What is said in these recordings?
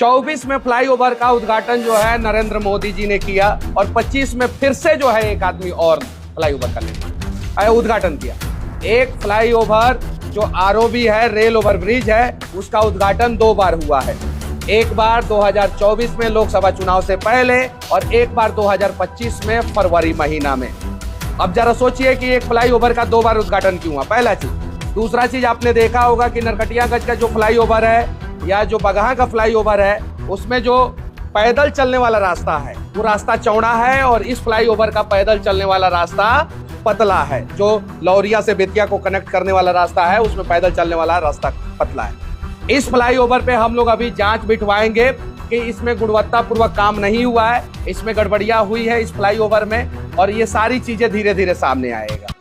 24 में फ्लाईओवर का उद्घाटन जो है नरेंद्र मोदी जी ने किया और 25 में फिर से जो है एक आदमी और फ्लाईओवर का उद्घाटन किया। एक फ्लाईओवर जो आरओबी है, रेल ओवर ब्रिज है, उसका उद्घाटन 2 बार हुआ है। एक बार 2024 में लोकसभा चुनाव से पहले और एक बार 2025 में फरवरी महीना में। अब जरा सोचिए कि एक फ्लाईओवर का 2 बार उद्घाटन क्यों हुआ, पहला चीज। दूसरा चीज, आपने देखा होगा कि नरकटियागंज का जो फ्लाईओवर है या जो बगहा का फ्लाईओवर है, उसमें जो पैदल चलने वाला रास्ता है वो रास्ता चौड़ा है और इस फ्लाईओवर का पैदल चलने वाला रास्ता पतला है। जो लौरिया से बेतिया को कनेक्ट करने वाला रास्ता है उसमें पैदल चलने वाला रास्ता पतला है। इस फ्लाईओवर पे हम लोग अभी जांच बिठवाएंगे कि इसमें गुणवत्तापूर्वक काम नहीं हुआ है, इसमें गड़बड़िया हुई है इस फ्लाईओवर में, और ये सारी चीजें धीरे धीरे सामने आएगा।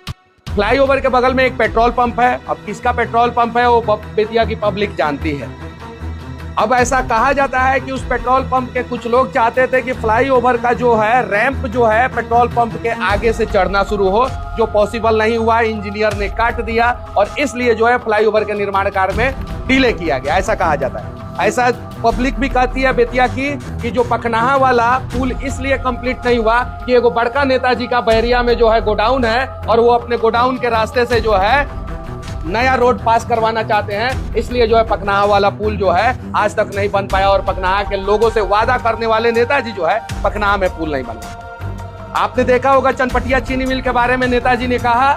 फ्लाईओवर के बगल में एक पेट्रोल पंप है। अब किसका पेट्रोल पंप है वो बेतिया की पब्लिक जानती है। अब ऐसा कहा जाता है कि उस पेट्रोल पंप के कुछ लोग चाहते थे कि फ्लाईओवर का जो है रैंप जो है पेट्रोल पंप के आगे से चढ़ना शुरू हो, जो पॉसिबल नहीं हुआ। इंजीनियर ने काट दिया और इसलिए जो है फ्लाईओवर के निर्माण कार्य में डिले किया गया, ऐसा कहा जाता है। ऐसा पब्लिक भी कहती है बेतिया की कि जो पखनाहा वाला पुल इसलिए कंप्लीट नहीं हुआ कि एगो बड़का नेताजी का बैरिया में जो है गोडाउन है और वो अपने गोडाउन के रास्ते से जो है नया रोड पास करवाना चाहते हैं, इसलिए जो है पखनाहा वाला पुल जो है आज तक नहीं बन पाया। और पखनाहा के लोगों से वादा करने वाले नेताजी जो है पखनाहा में पुल नहीं बनवा। आपने देखा होगा चनपटिया चीनी मिल के बारे में नेताजी ने कहा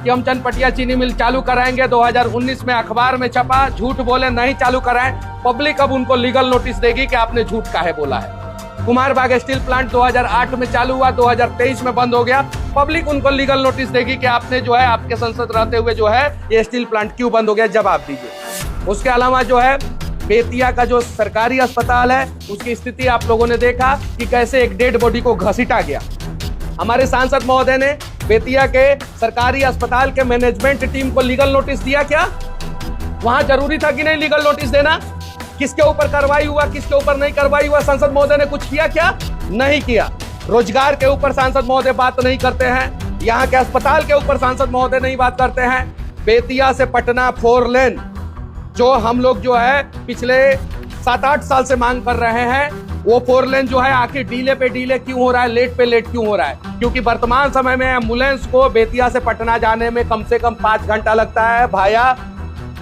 कि हम चनपटिया चीनी मिल चालू कराएंगे। 2019 में अखबार में छपा, झूठ बोले, नहीं चालू कराएं। पब्लिक अब उनको लीगल नोटिस देगी कि आपने झूठ काहे बोला है। कुमारबाग स्टील प्लांट 2008 में चालू हुआ, 2023 में बंद हो गया। पब्लिक उनको लीगल नोटिस देगी कि आपने जो है आपके संसद रहते हुए जो है ये स्टील प्लांट क्यों बंद हो गया, जवाब दीजिए। उसके अलावा जो है बेतिया का जो सरकारी अस्पताल है उसकी स्थिति आप लोगों ने देखा कि कैसे एक डेड बॉडी को घसीटा गया। हमारे सांसद महोदय ने बेतिया के सरकारी अस्पताल के मैनेजमेंट टीम को लीगल नोटिस दिया क्या? वहां जरूरी था कि नहीं लीगल नोटिस देना? किसके ऊपर कार्रवाई हुआ, किसके ऊपर नहीं कार्रवाई हुआ? सांसद महोदय ने कुछ किया क्या? नहीं किया। रोजगार के ऊपर सांसद महोदय बात नहीं करते हैं, यहाँ के अस्पताल के ऊपर सांसद महोदय नहीं बात करते हैं। बेतिया से पटना 4 लेन जो हम लोग जो है पिछले 7-8 साल से मांग कर रहे हैं, वो 4 लेन जो है आखिर डीले पे डीले क्यों हो रहा है, लेट पे लेट क्यों हो रहा है? क्योंकि वर्तमान समय में एम्बुलेंस को बेतिया से पटना जाने में कम से कम 5 घंटा लगता है। भाया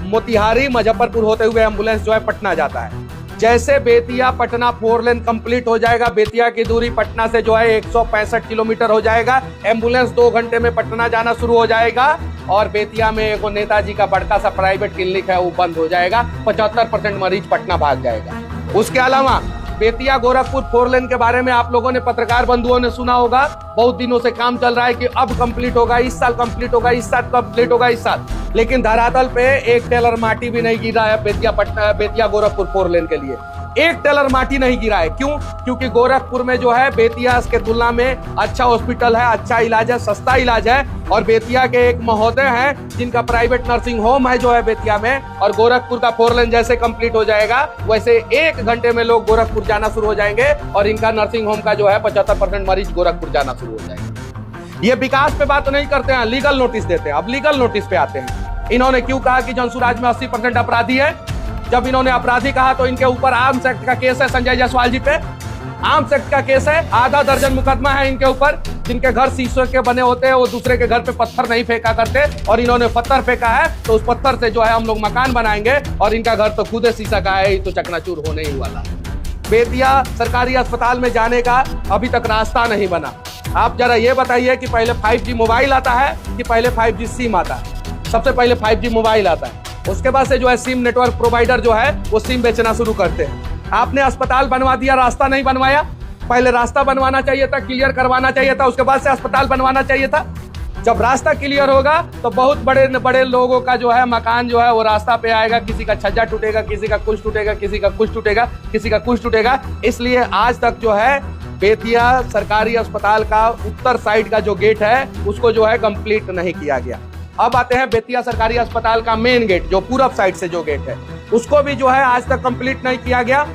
मोतिहारी मुजफ्फरपुर होते हुए एम्बुलेंस जो है पटना जाता है। जैसे बेतिया पटना 4 लेन कंप्लीट हो जाएगा, बेतिया की दूरी पटना से जो है 165 किलोमीटर हो जाएगा। एम्बुलेंस 2 घंटे में पटना जाना शुरू हो जाएगा और बेतिया में एक नेताजी का बड़का सा प्राइवेट क्लिनिक है वो बंद हो जाएगा। 75% मरीज पटना भाग जाएगा। उसके अलावा बेतिया गोरखपुर 4 लेन के बारे में आप लोगों ने, पत्रकार बंधुओं ने सुना होगा, बहुत दिनों से काम चल रहा है कि अब कंप्लीट होगा, इस साल कंप्लीट होगा, इस साल कंप्लीट होगा, इस साल। लेकिन धरातल पे एक टेलर माटी भी नहीं गिरा है बेतिया गोरखपुर 4 लेन के लिए। एक टेलर माटी नहीं गिरा है। क्यों? क्योंकि गोरखपुर में जो है बेतिया के तुलना में अच्छा हॉस्पिटल है, अच्छा इलाज है, सस्ता इलाज है। और बेतिया के एक महोदय हैं जिनका प्राइवेट नर्सिंग होम है जो है बेतिया में, और गोरखपुर का 4 लेन जैसे कंप्लीट हो जाएगा वैसे 1 घंटे में लोग गोरखपुर जाना शुरू हो जाएंगे और इनका नर्सिंग होम का जो है 75% मरीज गोरखपुर जाना शुरू हो जाएंगे। ये विकास पे बात नहीं करते हैं, लीगल नोटिस देते हैं। अब लीगल नोटिस पे आते हैं। इन्होंने क्यों कहा कि जंसुराज में 80% अपराधी है? जब इन्होंने अपराधी कहा तो इनके ऊपर आर्म्स एक्ट का केस है संजय जायसवाल जी पे। आर्म्स एक्ट का केस है, आधा दर्जन मुकदमा है इनके ऊपर। जिनके घर शीशे के बने होते हैं वो दूसरे के घर पे पत्थर नहीं फेंका करते, और इन्होंने पत्थर फेंका है तो उस पत्थर से जो है हम लोग मकान बनाएंगे, और इनका घर तो खुद शीशा का है, तो चकनाचूर होने ही वाला। बेतिया सरकारी अस्पताल में जाने का अभी तक रास्ता नहीं बना। आप जरा ये बताइए कि पहले 5G मोबाइल आता है कि पहले 5G सिम आता है? सबसे पहले 5G मोबाइल आता है, उसके बाद से जो है सिम नेटवर्क प्रोवाइडर जो है वो सिम बेचना शुरू करते हैं। आपने अस्पताल बनवा दिया, रास्ता नहीं बनवाया। पहले रास्ता बनवाना चाहिए था, क्लियर करवाना चाहिए था, उसके बाद से अस्पताल बनवाना चाहिए था। जब रास्ता क्लियर होगा तो बहुत बड़े बड़े लोगों का जो है मकान जो है वो रास्ता पे आएगा। किसी का छज्जा टूटेगा, किसी का कुछ टूटेगा, किसी का कुछ टूटेगा, किसी का कुछ टूटेगा। इसलिए आज तक जो है बेतिया सरकारी अस्पताल का उत्तर साइड का जो गेट है उसको जो है कंप्लीट नहीं किया गया। अब आते हैं बेतिया सरकारी अस्पताल का मेन गेट, जो पूरब साइड से जो गेट है उसको भी जो है आज तक कंप्लीट नहीं किया गया।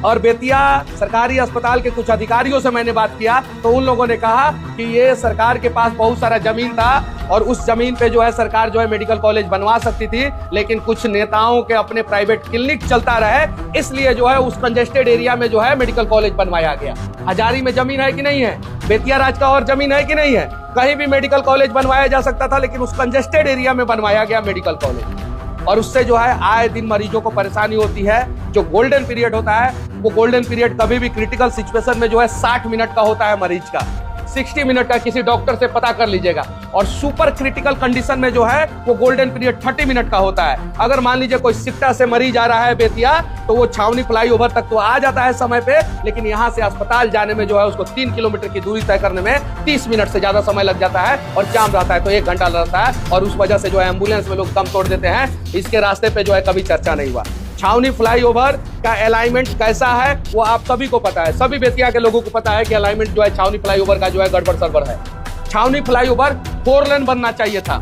और बेतिया सरकारी अस्पताल के कुछ अधिकारियों से मैंने बात किया तो उन लोगों ने कहा कि ये सरकार के पास बहुत सारा जमीन था और उस जमीन पे जो है सरकार जो है मेडिकल कॉलेज बनवा सकती थी, लेकिन कुछ नेताओं के अपने प्राइवेट क्लिनिक चलता रहे इसलिए जो है उस कंजेस्टेड एरिया में जो है मेडिकल कॉलेज बनवाया गया। हजारी में जमीन है कि नहीं है, बेतिया राज का और जमीन है कि नहीं है, कहीं भी मेडिकल कॉलेज बनवाया जा सकता था, लेकिन उस कंजेस्टेड एरिया में बनवाया गया मेडिकल कॉलेज। और उससे जो है आए दिन मरीजों को परेशानी होती है। जो गोल्डन पीरियड होता है वो गोल्डन पीरियड कभी भी क्रिटिकल सिचुएशन में जो है 60 मिनट का होता है मरीज का, 60 मिनट का किसी डॉक्टर से पता कर लीजिएगा। और सुपर क्रिटिकल कंडीशन में जो है वो गोल्डन पीरियड 30 मिनट का होता है। अगर मान लीजिए कोई सिकटा से मरीज आ रहा है बेतिया तो वो छावनी फ्लाईओवर तक तो आ जाता है समय पे, लेकिन यहाँ से अस्पताल जाने में जो है उसको 3 किलोमीटर की दूरी तय करने में 30 मिनट से ज्यादा समय लग जाता है और जाम रहता है तो 1 घंटा लगता है और उस वजह से जो है एम्बुलेंस में लोग दम तोड़ देते हैं। इसके रास्ते पे जो है कभी चर्चा नहीं हुआ। छावनी फ्लाईओवर का अलाइनमेंट कैसा है वो आप सभी को पता है, सभी बेतिया के लोगों को पता है कि अलाइनमेंट जो है छावनी फ्लाईओवर का जो है गड़बड़ सड़बड़ है। छावनी फ्लाईओवर 4 लेन बनना चाहिए था।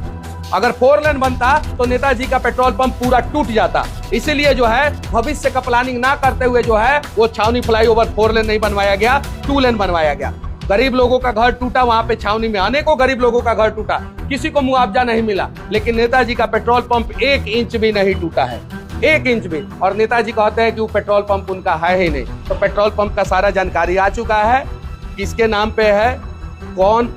अगर 4 लेन बनता तो नेताजी का पेट्रोल पंप पूरा टूट जाता। इसीलिए जो है भविष्य का प्लानिंग ना करते हुए जो है वो छावनी फ्लाईओवर 4 लेन नहीं बनवाया गया, 2 लेन बनवाया गया। गरीब लोगों का घर टूटा, वहां पे छावनी में अनेकों गरीब लोगों का घर टूटा, किसी को मुआवजा नहीं मिला, लेकिन नेताजी का पेट्रोल पंप 1 इंच भी नहीं टूटा है, 1 इंच भी। और नेताजी कहते हैं कि वो पेट्रोल पंप उनका है ही नहीं। तो पेट्रोल पंप का सारा जानकारी आ चुका है, किसके नाम पे है, कौन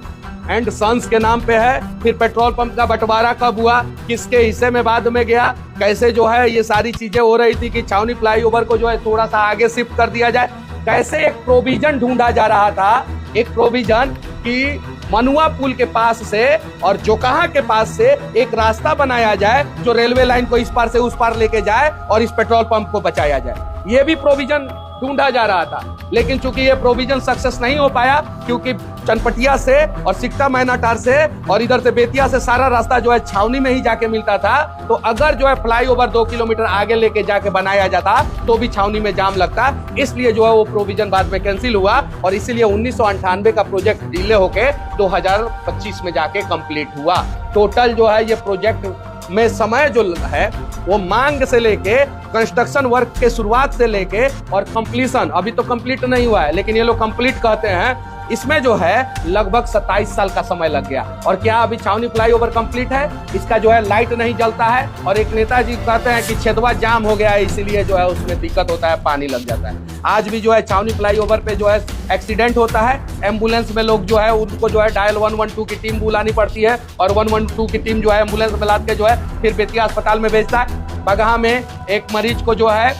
एंड सन्स के नाम पे है, फिर पेट्रोल पंप का बंटवारा कब हुआ, किसके हिस्से में बाद में गया, कैसे जो है ये सारी चीजें हो रही थी कि छावनी फ्लाईओवर को जो है थोड़ा सा आगे शिफ्ट कर दिया जाए, कैसे एक प्रोविजन ढूंढा जा रहा था, एक प्रोविजन कि मनुआ पुल के पास से और जोकाहा के पास से एक रास्ता बनाया जाए जो रेलवे लाइन को इस पार से उस पार लेके जाए और इस पेट्रोल पंप को बचाया जाए। ये भी प्रोविजन ढूंढा जा रहा था, लेकिन चूंकि ये प्रोविजन सक्सेस नहीं हो पाया क्योंकि चनपटिया से और सिकटा मैनाटार से और इधर से बेतिया से सारा रास्ता जो है छावनी में ही जाके मिलता था। तो अगर जो है फ्लाईओवर 2 किलोमीटर आगे लेके जाके बनाया जाता तो भी छावनी में जाम लगता, इसलिए जो है वो प्रोविजन बाद में कैंसिल हुआ और इसीलिए 1998 का प्रोजेक्ट डिले होके 2025 में जाके कंप्लीट हुआ। टोटल जो है ये प्रोजेक्ट में समय जो है वो मांग से लेके कंस्ट्रक्शन वर्क के शुरुआत से लेके और कंप्लीशन, अभी तो कंप्लीट नहीं हुआ है लेकिन ये लोग कंप्लीट कहते हैं, इसमें जो है लगभग 27 साल का समय लग गया। और क्या अभी छावनी फ्लाईओवर कंप्लीट है? इसका जो है लाइट नहीं जलता है और एक नेताजी कहते हैं कि छेदवा जाम हो गया है इसीलिए जो है उसमें दिक्कत होता है, पानी लग जाता है। आज भी जो है छावनी फ्लाईओवर पे जो है एक्सीडेंट होता है, एम्बुलेंस में लोग जो है उनको जो है डायल 112 की टीम बुलानी पड़ती है और 112 की टीम जो है एम्बुलेंस में लाद के जो है फिर बेतिया अस्पताल में भेजता है। बगहा में एक मरीज को जो है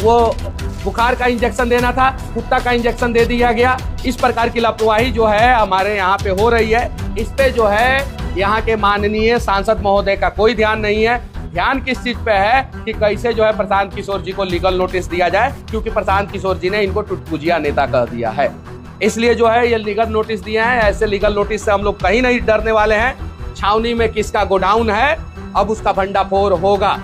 वो बुखार का इंजेक्शन देना था, कुत्ता का इंजेक्शन दे दिया गया। इस प्रकार की लापरवाही जो है हमारे यहाँ पे हो रही है, इस पे जो है यहाँ के माननीय सांसद महोदय का कोई ध्यान नहीं है। ध्यान किस चीज पे है कि कैसे जो है प्रशांत किशोर जी को लीगल नोटिस दिया जाए, क्योंकि प्रशांत किशोर जी ने इनको टुटपुजिया नेता कह दिया है, इसलिए जो है ये लीगल नोटिस दिए हैं। ऐसे लीगल नोटिस से हम लोग कहीं नहीं डरने वाले हैं। छावनी में किसका गोडाउन है अब उसका भंडाफोड़ होगा,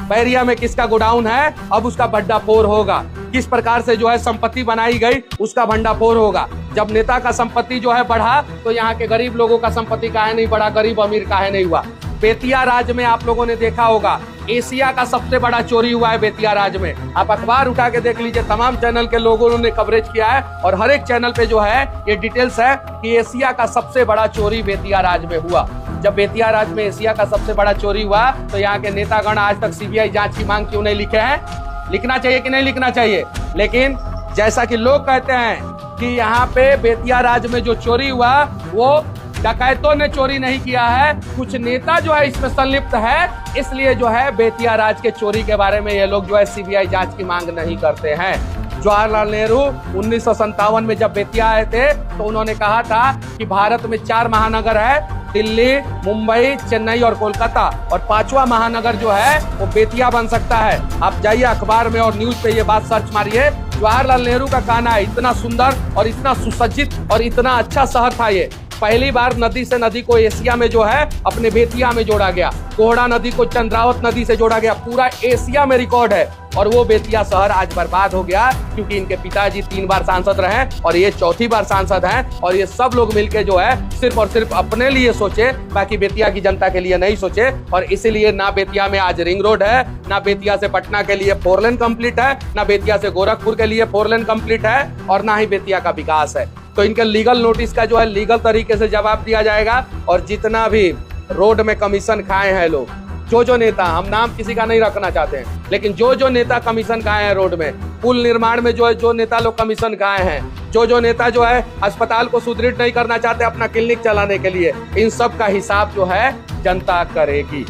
बैरिया में किसका गोडाउन है अब उसका भंडाफोड़ होगा, किस प्रकार से जो है संपत्ति बनाई गई उसका भंडाफोड़ होगा। जब नेता का संपत्ति जो है बढ़ा तो यहाँ के गरीब लोगों का संपत्ति काहे नहीं बढ़ा, गरीब अमीर काहे नहीं हुआ। बेतिया राज्य में आप लोगों ने देखा होगा एशिया का सबसे बड़ा चोरी हुआ है बेतिया राज्य में। आप अखबार उठा के देख लीजिए, तमाम चैनल के लोगों ने कवरेज किया है और हर एक चैनल पे जो है ये डिटेल्स है कि एशिया का सबसे बड़ा चोरी बेतिया राज्य में हुआ। जब बेतिया राज्य में एशिया का सबसे बड़ा चोरी हुआ तो यहाँ के नेतागण आज तक सीबीआई जांच की मांग क्यों नहीं लिखे हैं? लिखना चाहिए कि नहीं लिखना चाहिए? लेकिन जैसा कि लोग कहते हैं कि यहाँ पे बेतिया राज्य में जो चोरी हुआ वो डकैतों ने चोरी नहीं किया है, कुछ नेता जो है इसमें संलिप्त है, इसलिए जो है बेतिया राज्य के चोरी के बारे में ये लोग जो है सीबीआई जांच की मांग नहीं करते हैं। जवाहरलाल नेहरू 1957 में जब बेतिया आए थे तो उन्होंने कहा था कि भारत में 4 महानगर है, दिल्ली, मुंबई, चेन्नई और कोलकाता, और 5वां महानगर जो है वो बेतिया बन सकता है। आप जाइए अखबार में और न्यूज पे ये बात सर्च मारिए। जवाहरलाल नेहरू का कहना है इतना सुंदर और इतना सुसज्जित और इतना अच्छा शहर था ये, पहली बार नदी से नदी को एशिया में जो है अपने बेतिया में जोड़ा गया, कोहड़ा नदी को चंद्रावत नदी से जोड़ा गया, पूरा एशिया में रिकॉर्ड है। और वो बेतिया शहर आज बर्बाद हो गया क्योंकि इनके पिताजी 3 बार सांसद रहे और ये चौथी बार सांसद हैं, और ये सब लोग मिलके जो है सिर्फ और सिर्फ अपने लिए सोचे, बाकी बेतिया की जनता के लिए नहीं सोचे। और इसीलिए ना बेतिया में आज रिंग रोड है, ना बेतिया से पटना के लिए 4 लेन कंप्लीट है, ना बेतिया से गोरखपुर के लिए 4 लेन कंप्लीट है, और ना ही बेतिया का विकास है। तो इनके लीगल नोटिस का जो है लीगल तरीके से जवाब दिया जाएगा। और जितना भी रोड में कमीशन खाए हैं लोग, जो नेता, हम नाम किसी का नहीं रखना चाहते हैं, लेकिन जो नेता कमीशन खाए हैं रोड में, पुल निर्माण में जो नेता लोग कमीशन खाए हैं, जो नेता जो है अस्पताल को सुदृढ़ नहीं करना चाहते अपना क्लिनिक चलाने के लिए, इन सब का हिसाब जो है जनता करेगी।